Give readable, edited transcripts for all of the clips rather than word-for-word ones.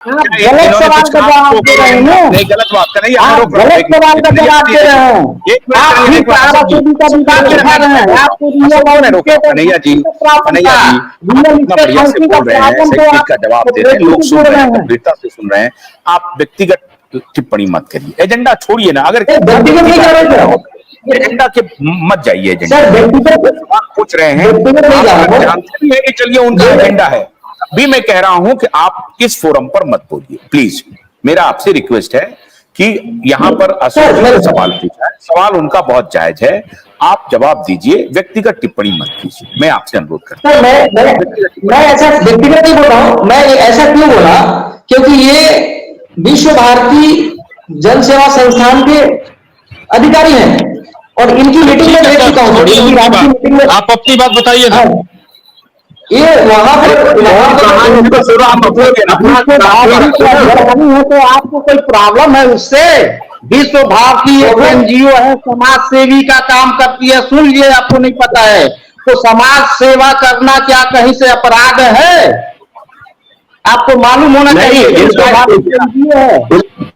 आप गलत सवाल का जवाब दे रहे हैं। नहीं, गलत बात का नहीं, आप गलत सवाल का जवाब दे रहे हैं। आप फिर आरएसओबी का विवाद उठा रहे हैं। आपको कन्हैया जी, कन्हैया जी, बढ़िया से बोल रहे हैं, सेक्रेटरी का जवाब दे रहे हैं, लोग सुन रहे हैं, गंभीरता से सुन रहे हैं। आप व्यक्तिगत टिप्पणी मत करिए, एजेंडा छोड़िए ना। अगर एजेंडा के मत जाइए, एजेंडा पूछ रहे हैं, आप जानते भी हैं कि चलिए उनका एजेंडा है। अभी मैं कह रहा हूं कि आप इस फोरम पर मत बोलिए प्लीज। मेरा आपसे रिक्वेस्ट है कि यहाँ पर अशोक जी ने सवाल पूछा है, सवाल उनका बहुत जायज है, आप जवाब दीजिए, व्यक्तिगत टिप्पणी मत कीजिए। मैं आपसे अनुरोध करता हूं। मैं ऐसा व्यक्तिगत नहीं बोल रहा हूं। मैं ऐसा क्यों बोला, क्योंकि ये विश्व भारती जन सेवा संस्थान के अधिकारी हैं और इनकी मीटिंग में देख चुका हूं। मीटिंग में आप अपनी बात बताइए ना। ये वहां पर तो आपको कोई प्रॉब्लम है उससे? विश्व भारती एक एनजीओ है, समाज सेवी का काम करती है। सुन लिए, आपको नहीं पता है तो समाज सेवा करना क्या कहीं से अपराध है? आपको मालूम होना चाहिए। विश्व भारती एनजीओ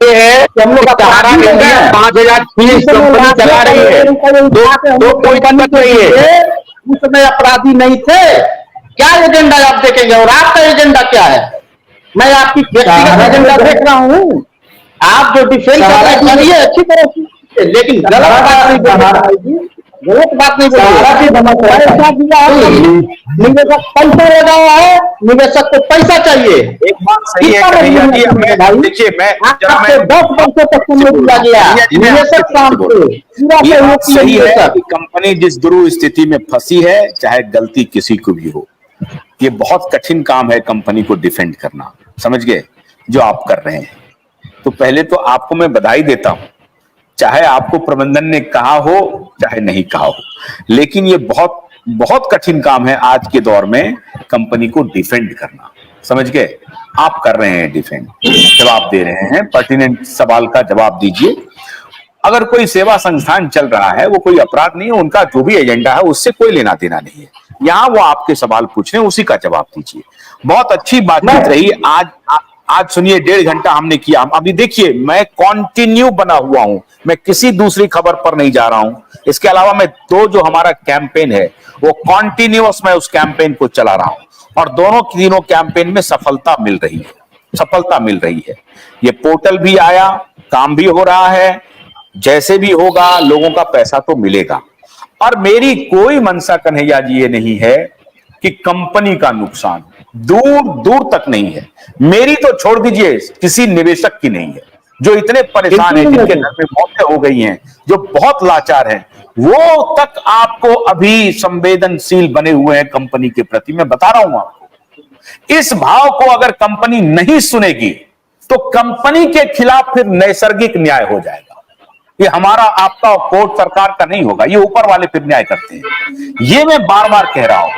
है, हम लोग 5,000 फीस कंपनी चला रही है, तो कोई दिक्कत नहीं है। उसमें अपराधी नहीं थे। क्या एजेंडा आप देखेंगे और आपका एजेंडा क्या है? मैं आपकी व्यक्तिगत एजेंडा देख रहा हूँ। आप जो डिफेंस कर रहे करिए अच्छी तरह से, लेकिन गलत बात नहीं बोलिए। निवेशक पैसा लगाया है, निवेशक को पैसा चाहिए। एक बात सही है देखिए, मैं 10 वर्षों तक समय दिया गया निवेशक काम पूरा सही है कि कंपनी जिस दुरू स्थिति में फंसी है, चाहे गलती किसी को भी हो, ये बहुत कठिन काम है कंपनी को डिफेंड करना, समझ गए जो आप कर रहे हैं। तो पहले तो आपको मैं बधाई देता हूं, चाहे आपको प्रबंधन ने कहा हो चाहे नहीं कहा हो, लेकिन ये बहुत बहुत कठिन काम है आज के दौर में कंपनी को डिफेंड करना, समझ गए। आप कर रहे हैं डिफेंड, जवाब दे रहे हैं, पर्टिनेंट सवाल का जवाब दीजिए। अगर कोई सेवा संस्थान चल रहा है, वो कोई अपराध नहीं है, उनका जो भी एजेंडा है उससे कोई लेना देना नहीं है। यहाँ वो आपके सवाल पूछ रहे हैं, उसी का जवाब दीजिए। बहुत अच्छी बातचीत रही आज सुनिए, 1.5 घंटा हमने किया। अभी देखिए, मैं कॉन्टिन्यू बना हुआ हूं, मैं किसी दूसरी खबर पर नहीं जा रहा हूं। इसके अलावा मैं जो हमारा कैंपेन है वो कॉन्टिन्यूअस मैं उस कैंपेन को चला रहा हूं और दोनों तीनों कैंपेन में सफलता मिल रही है। ये पोर्टल भी आया, काम भी हो रहा है, जैसे भी होगा लोगों का पैसा तो मिलेगा। और मेरी कोई मंशा कन्हैया जी ये नहीं है कि कंपनी का नुकसान, दूर दूर तक नहीं है। मेरी तो छोड़ दीजिए, किसी निवेशक की नहीं है। जो इतने परेशान हैं, जिनके घर में मौतें हो गई हैं, जो बहुत लाचार हैं, वो तक आपको अभी संवेदनशील बने हुए हैं कंपनी के प्रति। मैं बता रहा हूं आपको, इस भाव को अगर कंपनी नहीं सुनेगी तो कंपनी के खिलाफ फिर नैसर्गिक न्याय हो जाएगा। ये हमारा आपका कोर्ट सरकार का नहीं होगा, ये ऊपर वाले फिर न्याय करते हैं। ये मैं बार बार कह रहा हूं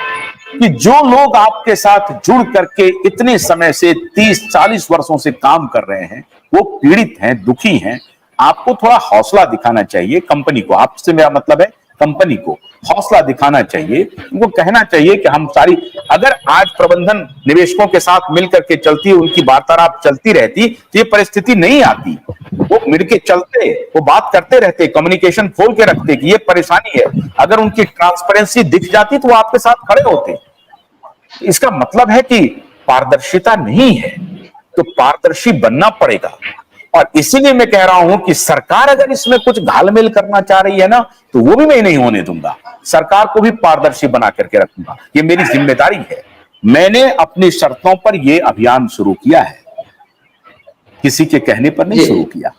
कि जो लोग आपके साथ जुड़ करके इतने समय से 30-40 वर्षों से काम कर रहे हैं, वो पीड़ित हैं, दुखी हैं। आपको थोड़ा हौसला दिखाना चाहिए कंपनी को। आपसे मेरा मतलब है कंपनी को हौसला दिखाना चाहिए, उनको कहना चाहिए कि हम सारी, अगर आज प्रबंधन निवेशकों के साथ मिलकर के चलती, उनकी वार्तालाप चलती रहती, तो ये परिस्थिति नहीं आती। वो मिलके चलते, वो बात करते रहते, कम्युनिकेशन खोल के रखते कि ये परेशानी है। अगर उनकी ट्रांसपेरेंसी दिख जाती तो वो आपके साथ खड़े होते। इसका मतलब है कि पारदर्शिता नहीं है, तो पारदर्शी बनना पड़ेगा। और इसीलिए मैं कह रहा हूं कि सरकार अगर इसमें कुछ घालमेल करना चाह रही है ना, तो वो भी मैं नहीं होने दूंगा। सरकार को भी पारदर्शी बना करके रखूंगा, ये मेरी जिम्मेदारी है। मैंने अपनी शर्तों पर यह अभियान शुरू किया है, किसी के कहने पर नहीं शुरू किया।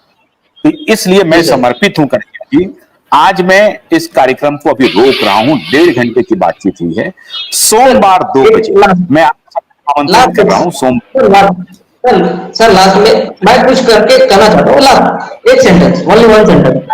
तो इसलिए मैं समर्पित हूं कन्हैया जी। आज मैं इस कार्यक्रम को अभी रोक रहा हूं, 1.5 घंटे की बातचीत हुई है। सोमवार 2 बजे मैं आपको आमंत्रित कर रहा हूं। सोमवार सर लास्ट में मैं कुछ करके कहना चाहता हूँ, लास्ट एक sentence, only one sentence.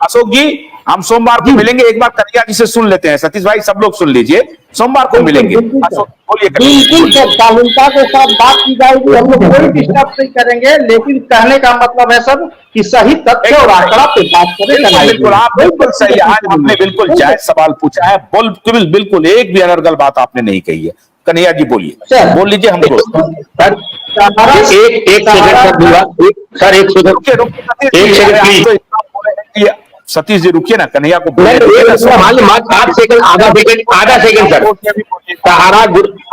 Ashok ji, हम सोमवार को मिलेंगे। एक बार कन्हैया जी से सुन लेते हैं। सतीश भाई, सब लोग सुन लीजिए, सोमवार को मिलेंगे। अशोक बोलिए। बिल्कुल सर, साहूलता के साथ बात की जाएगी, हम लोग कोई डिस्टर्ब नहीं करेंगे, लेकिन कहने का मतलब है सर कि सही तथ्य और आंकड़ा पे बात करें। बिल्कुल, आप बिल्कुल सही। आज आपने बिल्कुल जायज सवाल पूछा है, बिल्कुल एक भी अनर्गल बात आपने नहीं कही है। कन्हैया जी बोलिए, बोल लीजिए हमको। एक सेकंड सर दूंगा सर, एक सेकंड प्लीज। सतीश जी रुकिए ना, कन्हैया को आधा सेकंड सर,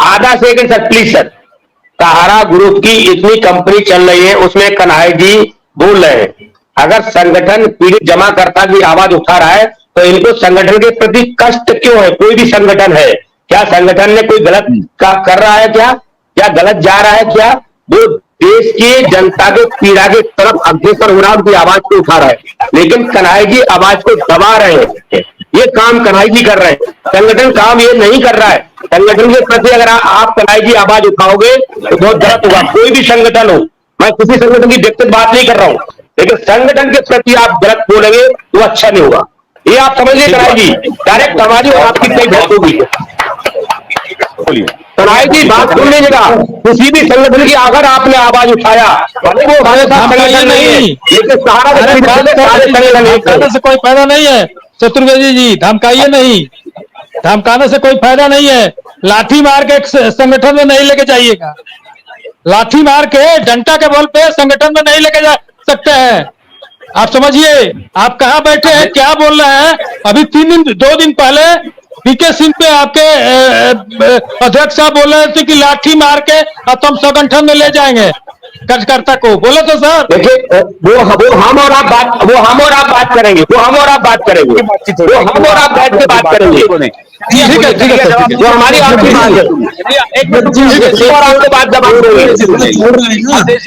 आधा second sir please sir. Sahara group की इतनी कंपनी चल रही है, उसमें कन्हैया जी बोल रहे हैं, अगर संगठन पीड़ित जमा करता की आवाज उठा रहा है तो इनको संगठन के प्रति कष्ट क्यों है? कोई भी संगठन है, क्या संगठन ने कोई गलत कर रहा है क्या गलत जा रहा है क्या? वो देश की जनता के पीड़ा के तरफ अग्रसर हो रहा है, उनकी आवाज को उठा रहा है, लेकिन कन्हैया जी आवाज को दबा रहे हैं। ये काम कन्हैया जी कर रहे हैं, संगठन काम ये नहीं कर रहा है। संगठन के प्रति अगर आप कन्हैया जी आवाज उठाओगे तो बहुत गलत होगा। कोई भी संगठन हो, मैं किसी संगठन की व्यक्तिगत बात नहीं कर रहा हूं, लेकिन संगठन के प्रति आप गलत बोलेंगे तो अच्छा नहीं होगा। ये आप समझ लीजिए कन्हैया जी, डायरेक्ट हमारी और आपकी कई बात होगी। कन्हैया जी बात सुन लीजिएगा, किसी भी संगठन की अगर आपने आवाज उठाया, भले वो हमारे साथ संगठन नहीं है, लेकिन धमकाने से कोई फायदा नहीं है। चतुर्वेदी जी धमकाइए नहीं, धमकाने से कोई फायदा नहीं है। लाठी मार के एक संगठन में नहीं लेके जाइएगा, लाठी मार के डंटा के बल पे संगठन में नहीं लेके जा सकते हैं। आप समझिए आप कहाँ बैठे हैं, क्या बोल रहे हैं। अभी 2 दिन पहले पीके सिंह पे आपके अध्यक्ष साहब बोल रहे थे कि लाठी मार के तुम संगठन में ले जाएंगे कार्यकर्ता को, बोले तो सर। देखिए वो हम और आप बात करेंगे, वो हम और आप बात करेंगे, वो हम और आप बैठ के बात करेंगे। ठीक है जो हमारी आपकी बात है और आपको बात जवाब देंगे।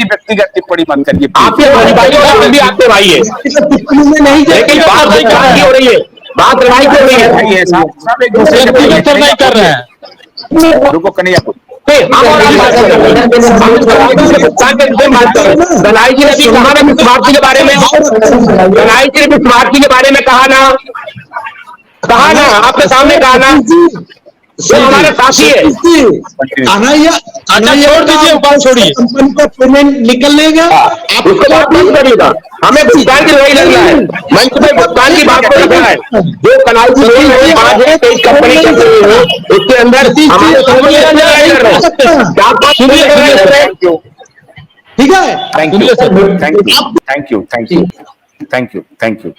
व्यक्तिगत टिप्पणी मत करिए, आपके भाई और हम भी आपके भाई है, लेकिन बात नहीं हो रही है, बात लड़ाई हो रही है, सब एक दूसरे व्यक्तिगत नहीं कर रहे हैं। रुको कन्हैया को कन्हैया जी ने भी कहा ना विस्मार्थ के बारे में, कन्हैया जी ने विस्मार्थ के बारे में कहा ना, आपके सामने कहा ना, वो हमारे साथी है। छोड़ दीजिए, बात छोड़िए, कंपनी का पेमेंट निकलने का उसको बात नहीं करिएगा, हमें भुगतान की लड़ाई लड़ना है, मंच में भुगतान की बात को रखना है। जो कन्हैया जी बोल रहे हैं 5 है तेज कंपनी चल रही है, उसके अंदर हमारे लड़ाई लड़ रहे हैं। ठीक है, थैंक यू।